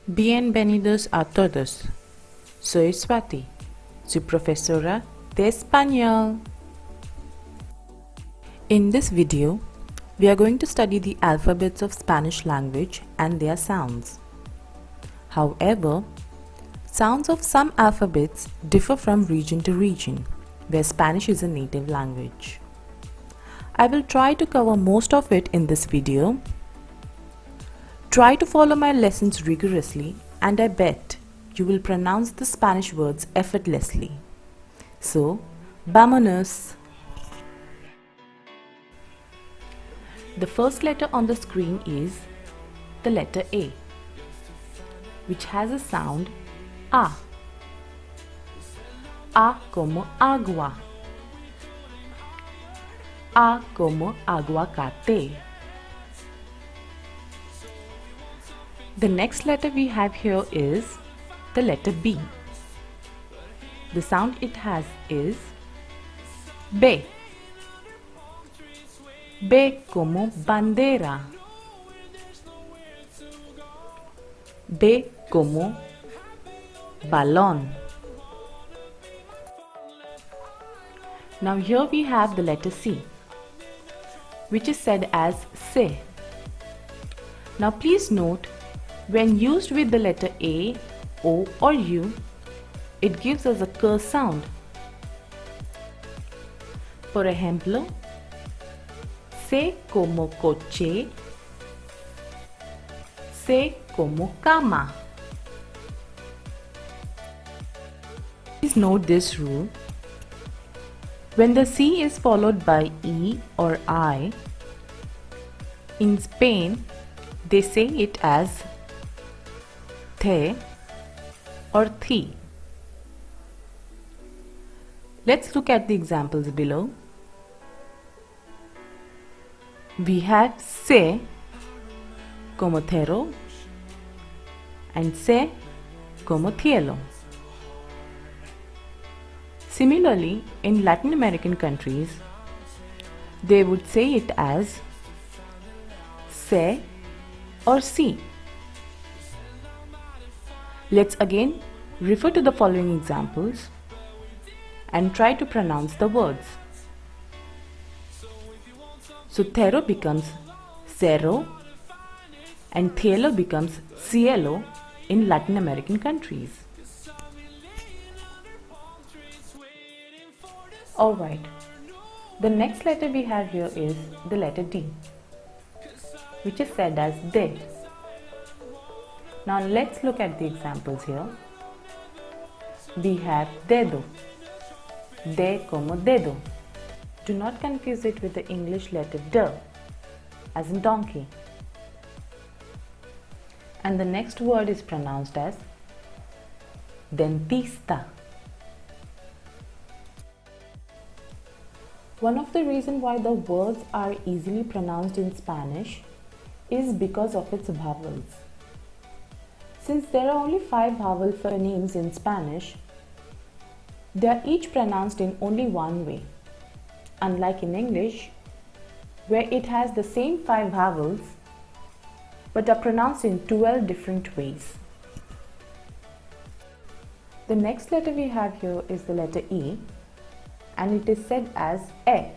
Bienvenidos a todos. Soy Swati, su profesora de español. In this video, we are going to study the alphabets of Spanish language and their sounds. However, sounds of some alphabets differ from region to region, where Spanish is a native language. I will try to cover most of it in this video. Try to follow my lessons rigorously and I bet you will pronounce the Spanish words effortlessly. So, vámonos! The first letter on the screen is the letter A, which has a sound A. A como agua. A como aguacate. The next letter we have here is the letter B. The sound it has is B. B como bandera. B como balón. Now here we have the letter C, which is said as se. Now please note, when used with the letter A, O or U, it gives us a k sound. Por ejemplo, se como coche, se como cama. Please note this rule. When the C is followed by E or I, in Spain, they say it as the or thi. Let's look at the examples below. We have se como cero and se como cielo. Similarly, in Latin American countries, they would say it as se or si. Let's again refer to the following examples and try to pronounce the words. So cero becomes cero and cielo becomes cielo in Latin American countries. Alright, the next letter we have here is the letter D, which is said as de. Now let's look at the examples here. We have dedo, de como dedo. Do not confuse it with the English letter D, as in donkey. And the next word is pronounced as dentista. One of the reasons why the words are easily pronounced in Spanish is because of its vowels. Since there are only 5 vowel phonemes in Spanish, they are each pronounced in only one way, unlike in English, where it has the same 5 vowels but are pronounced in 12 different ways. The next letter we have here is the letter E, and it is said as E.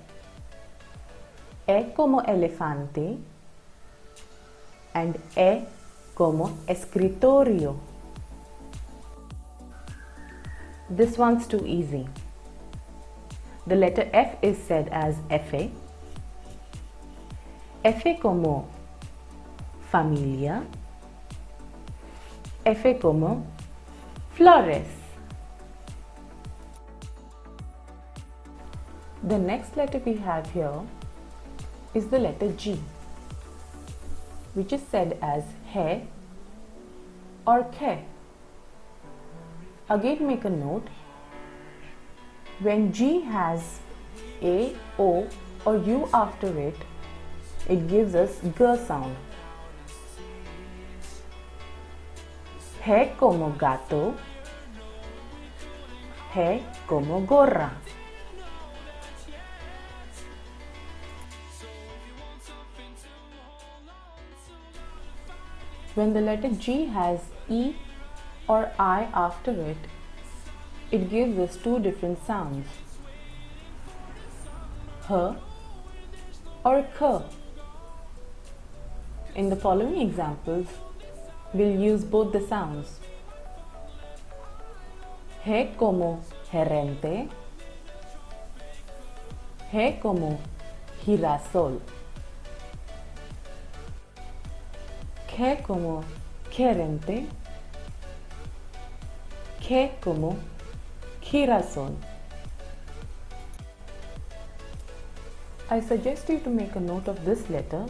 E como elefante and E como escritorio. This one's too easy. The letter F is said as F. F como familia. F como flores. The next letter we have here is the letter G, which is said as he or ke. Again make a note, when G has A, O or U after it, it gives us g sound. He como gato, he como gorra. When the letter G has E or I after it, it gives us two different sounds, H or K. In the following examples, we'll use both the sounds. G como gerente, G como girasol, G como gerente, G como girasol. I suggest you to make a note of this letter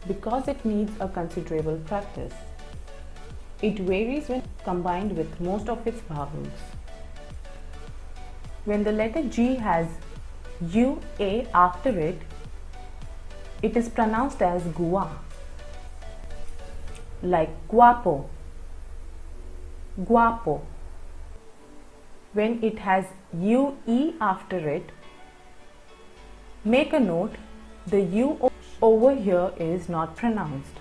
because it needs a considerable practice. It varies when combined with most of its vowels. When the letter G has UA after it, it is pronounced as gua, like guapo, guapo. When it has UE after it, make a note, the U over here is not pronounced.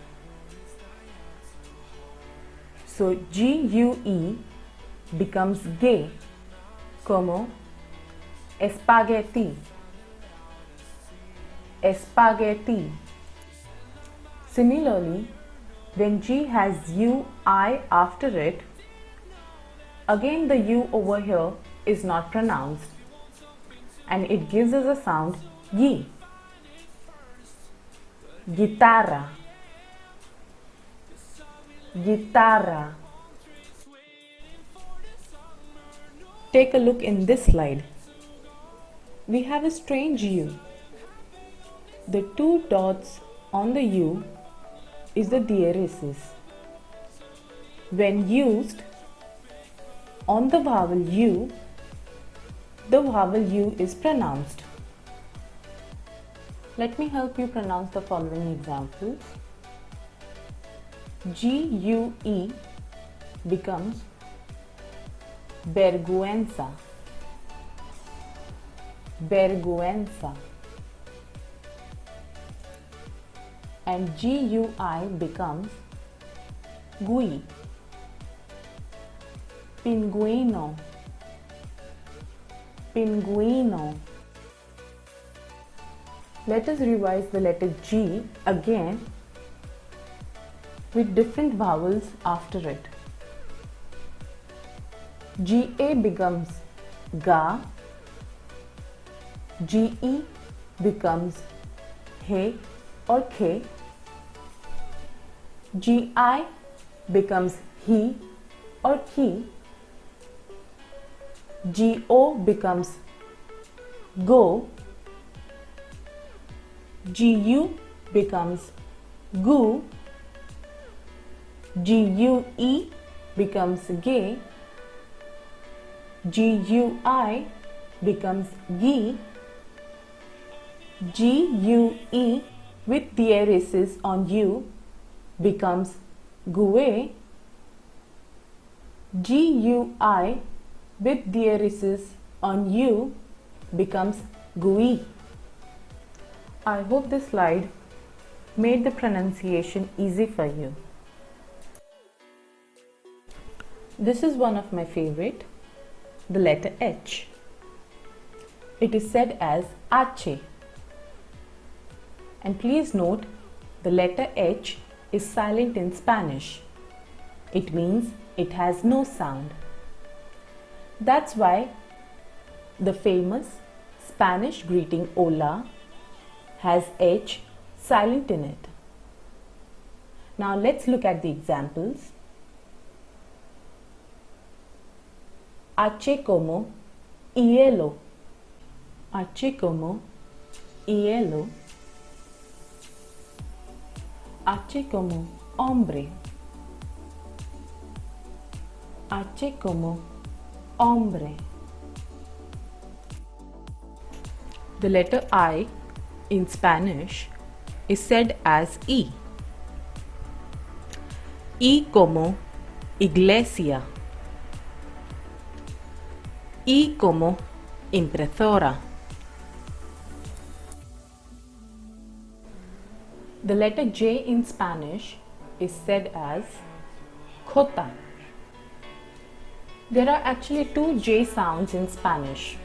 So GUE becomes gay, como spaghetti, spaghetti. Similarly, when G has UI after it, again the U over here is not pronounced and it gives us a sound G. Guitarra, guitarra. Take a look in this slide. We have a strange U. The two dots on the U is the diaeresis. When used on the vowel U, the vowel U is pronounced. Let me help you pronounce the following examples. GUE becomes vergüenza, vergüenza. And GUI becomes GUI, pinguino, pinguino. Let us revise the letter G again with different vowels after it. GA becomes ga, GE becomes he or ke, GI becomes he or ki, GO becomes go, GU becomes gu, GUE becomes gay, GUI becomes gi, GUE with diaeresis on U becomes gue, GUI with diaeresis on U becomes gui. I hope this slide made the pronunciation easy for you. This is one of my favorite, the letter H. It is said as H. And please note, the letter H is silent in Spanish. It means it has no sound. That's why the famous Spanish greeting hola has H silent in it. Now let's look at the examples. H como hielo, H como hielo, H como hombre, H como hombre. The letter I in Spanish is said as E. E como iglesia, E como impresora. The letter J in Spanish is said as Jota. There are actually two J sounds in Spanish.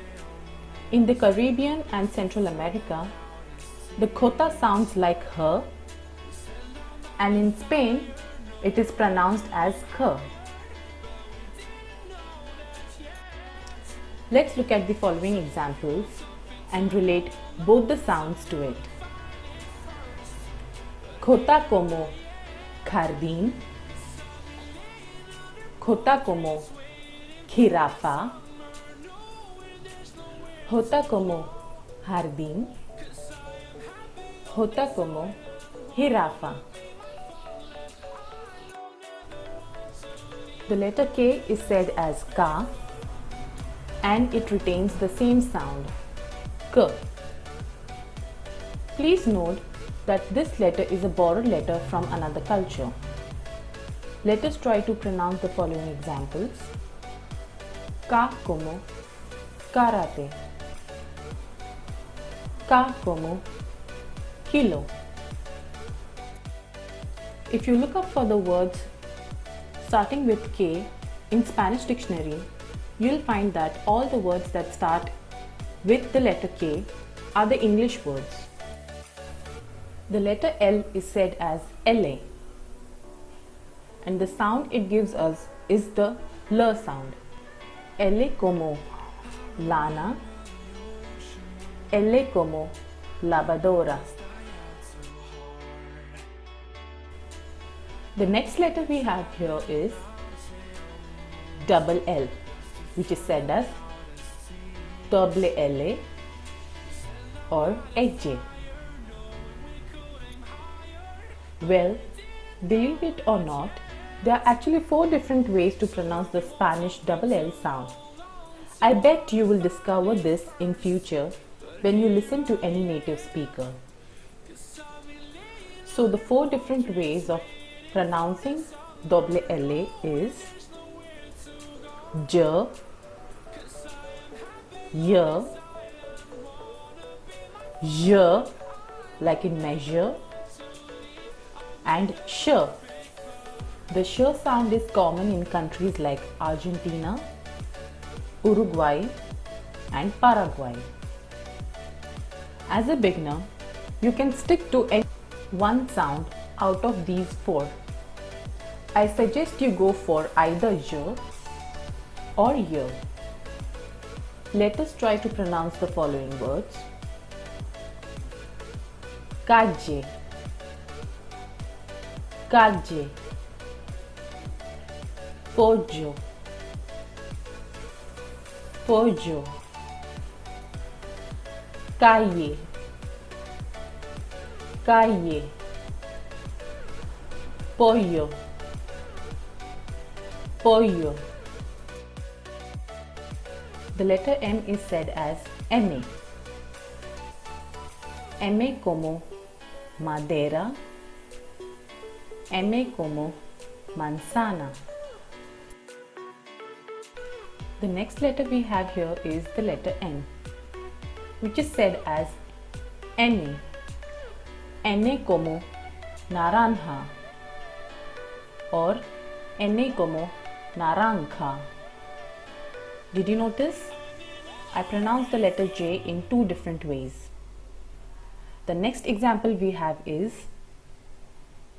In the Caribbean and Central America, the Jota sounds like H, and in Spain, it is pronounced as K. Let's look at the following examples and relate both the sounds to it. Jota como jardín, Jota como jirafa, Jota como jardín, Jota como jirafa. The letter K is said as Ka, and it retains the same sound, K. Please note that this letter is a borrowed letter from another culture. Let us try to pronounce the following examples. Ka como karate, Ka como kilo. If you look up for the words starting with K in Spanish dictionary, you'll find that all the words that start with the letter K are the English words. The letter L is said as LA, and the sound it gives us is the L sound. L como lana, L como lavadora. The next letter we have here is double L, which is said as doble L or HJ. Well, believe it or not, there are actually 4 different ways to pronounce the Spanish double L sound. I bet you will discover this in future when you listen to any native speaker. So the 4 different ways of pronouncing doble L is J, Y, J like in measure, and sh. The sh sound is common in countries like Argentina, Uruguay, and Paraguay. As a beginner, you can stick to any one sound out of these 4. I suggest you go for either j or y. Let us try to pronounce the following words. Calle, calle, pollo, pollo, calle, calle, pollo, pollo. The letter M is said as M. M como madera, M como manzana. The next letter we have here is the letter N, which is said as N. N como naranja or N como naranja. Did you notice? I pronounced the letter J in 2 different ways. The next example we have is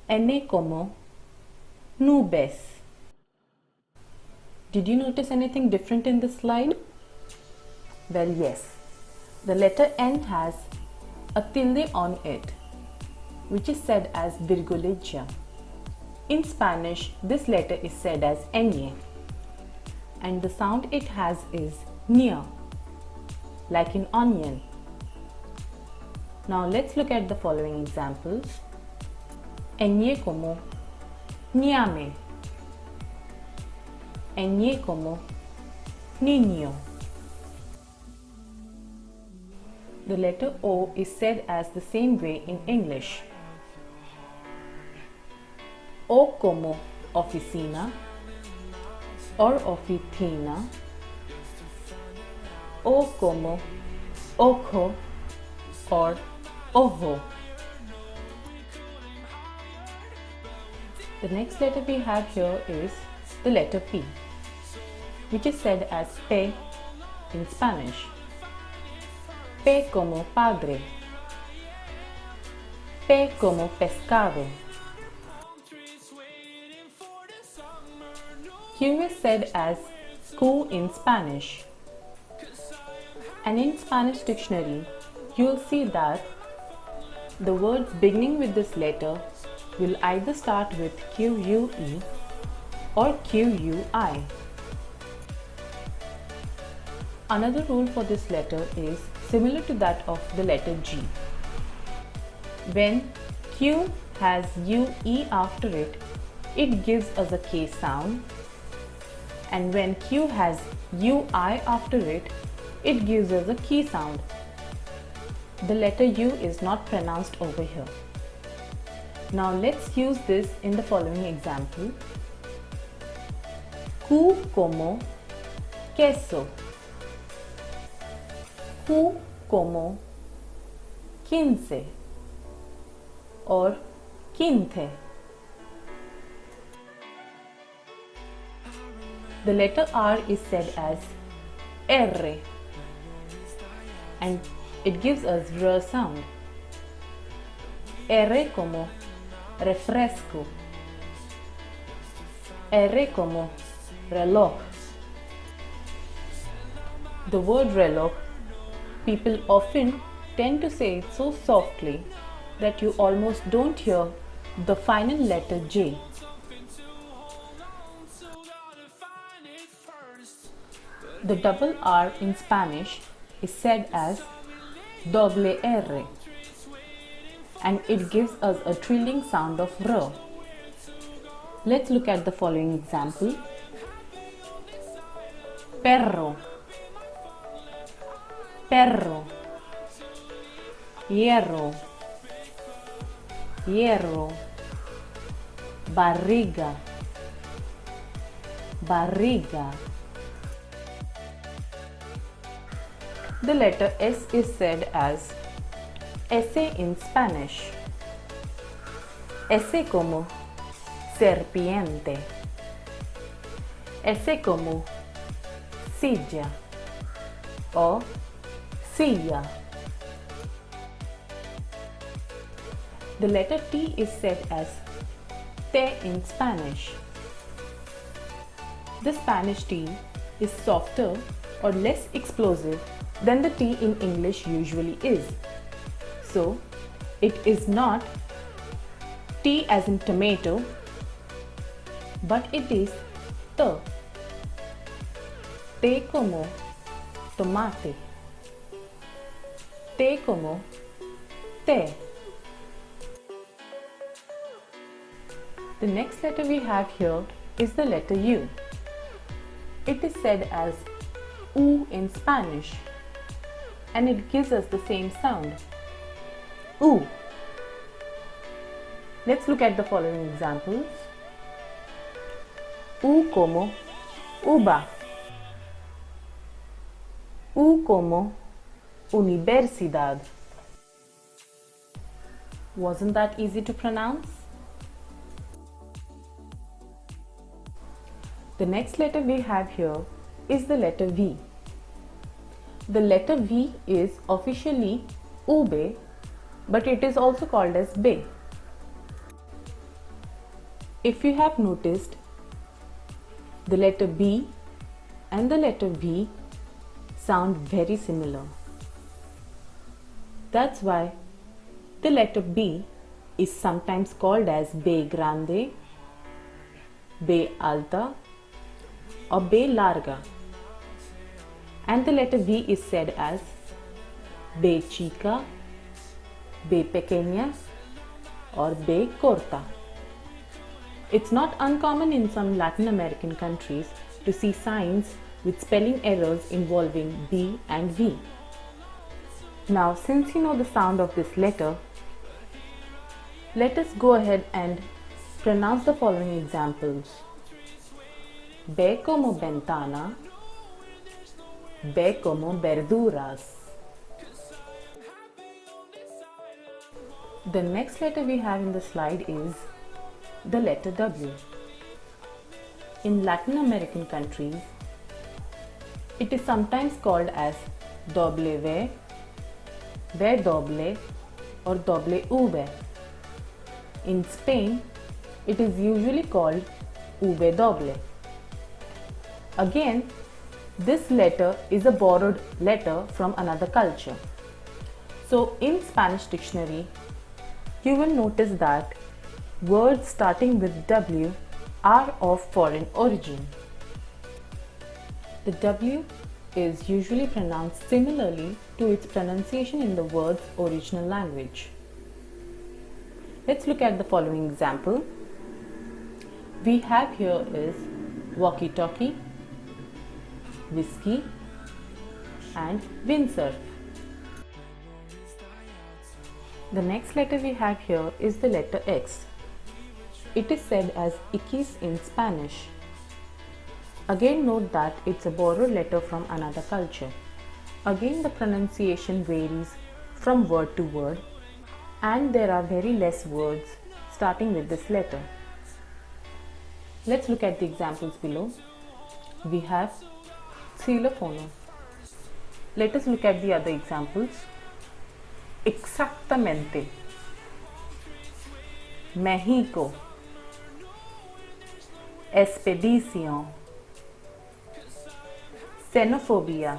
N como nubes. Did you notice anything different in this slide? Well, yes. The letter N has a tilde on it, which is said as virgulilla. In Spanish, this letter is said as ñ, and the sound it has is ñ, like in onion. Now let's look at the following examples. Ñ como ñame, Ñ como niño. The letter O is said as the same way in English. O como oficina or oficina, O como ojo or ojo. The next letter we have here is the letter P, which is said as P in Spanish. P como padre. P como pescado. Q is said as Q in Spanish. And in Spanish dictionary, you will see that the words beginning with this letter will either start with QUE or QUI. Another rule for this letter is similar to that of the letter G. When Q has UE after it, it gives us a K sound, and when Q has UI after it, it gives us a key sound. The letter U is not pronounced over here. Now let's use this in the following example. Q como queso. Q como 15 or quince. The letter R is said as R, and it gives us R sound. R como refresco. R como reloj. The word reloj, people often tend to say it so softly that you almost don't hear the final letter J. The double R in Spanish is said as doble R, and it gives us a trilling sound of R. Let's look at the following example. Perro, perro. Hierro, hierro. Barriga, barriga. The letter S is said as S in Spanish. S como serpiente. S como silla o silla. The letter T is said as T in Spanish. The Spanish T is softer or less explosive than the T in English usually is. So, it is not T as in tomato, but it is T. T como tomate. T como té. The next letter we have here is the letter U. It is said as U in Spanish, and it gives us the same sound, U. Let's look at the following examples. U como uva. U como universidad. Wasn't that easy to pronounce? The next letter we have here is the letter V. The letter V is officially ube, but it is also called as be. If you have noticed, the letter B and the letter V sound very similar. That's why the letter B is sometimes called as B grande, B alta, or B larga. And the letter V is said as B chica, B pequeña, or B corta. It's not uncommon in some Latin American countries to see signs with spelling errors involving B and V. Now, since you know the sound of this letter, let us go ahead and pronounce the following examples. B como ventana, B como verduras. The next letter we have in the slide is the letter W. In Latin American countries, it is sometimes called as doble V, V doble or doble V. In Spain, it is usually called V doble. Again, this letter is a borrowed letter from another culture. So in Spanish dictionary, you will notice that words starting with W are of foreign origin. The W is usually pronounced similarly to its pronunciation in the word's original language. Let's look at the following example. We have here is walkie-talkie, whiskey and windsurf. The next letter we have here is the letter X. It is said as X in Spanish. Again note that it's a borrowed letter from another culture. Again the pronunciation varies from word to word and there are very less words starting with this letter. Let's look at the examples below. We have xylophone. Let us look at the other examples. Exactamente, Mexico, expedición, xenophobia,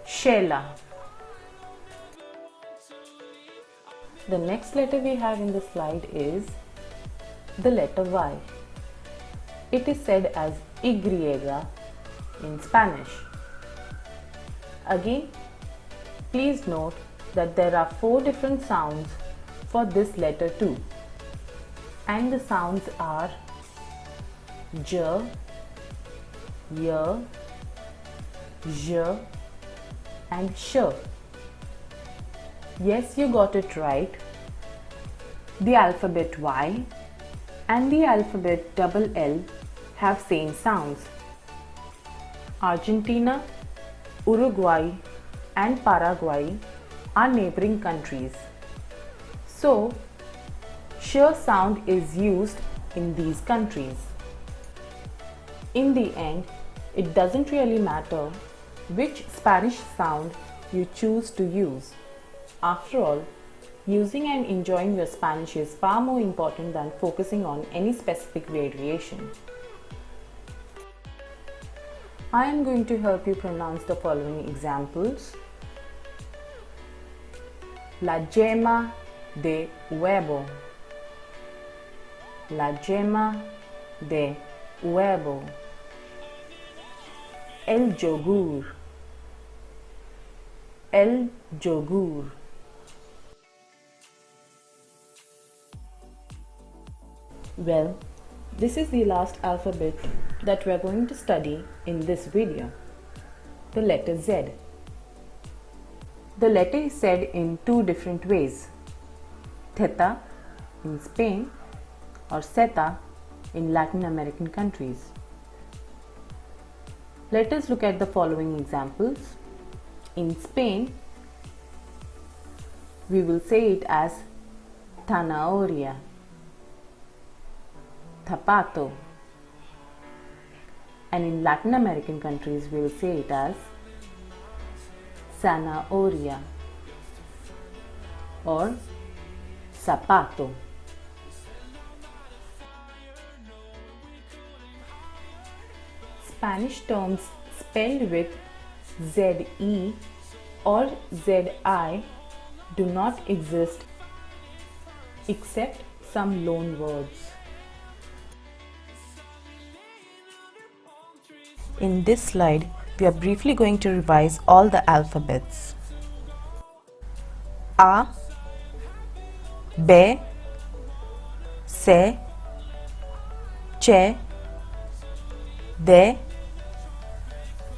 Sheila. The next letter we have in the slide is the letter Y. It is said as Y in Spanish. Again, please note that there are 4 different sounds for this letter too. And the sounds are J, Y, J and Sh. Yes, you got it right. The alphabet Y and the alphabet double L have same sounds. Argentina, Uruguay and Paraguay are neighboring countries. So, sh sound is used in these countries. In the end, it doesn't really matter which Spanish sound you choose to use. After all, using and enjoying your Spanish is far more important than focusing on any specific variation. I am going to help you pronounce the following examples. La yema de huevo, la yema de huevo, el yogur, el yogur. Well, this is the last alphabet that we are going to study in this video, the letter Z. The letter is said in 2 different ways, theta in Spain or zeta in Latin American countries. Let us look at the following examples. In Spain, we will say it as zanahoria, zapato, and in Latin American countries we will say it as zanahoria or zapato. Spanish terms spelled with ZE or ZI do not exist except some loan words. In this slide, we are briefly going to revise all the alphabets. A, B, C, C, D,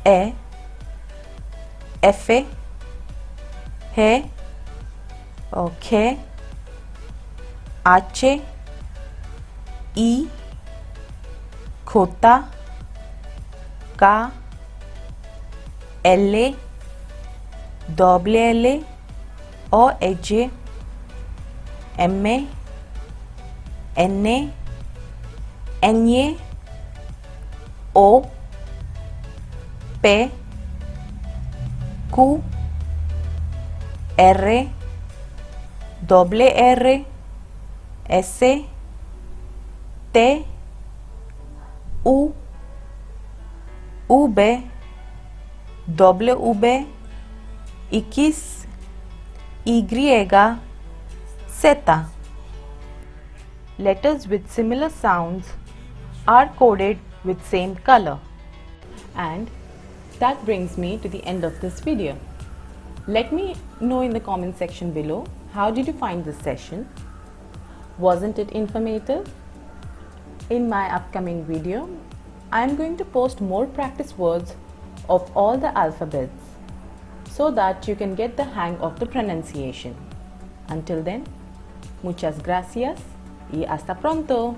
E, F, G, K, H, I, J, K, L, double L, O, H, M, N, Ñ, O, P, Q, R, doble R, S, T, U, V, W, X, Y, Z. Letters with similar sounds are coded with same color. And that brings me to the end of this video. Let me know in the comment section below, how did you find this session? Wasn't it informative? In my upcoming video, I am going to post more practice words of all the alphabets so that you can get the hang of the pronunciation. Until then, muchas gracias y hasta pronto.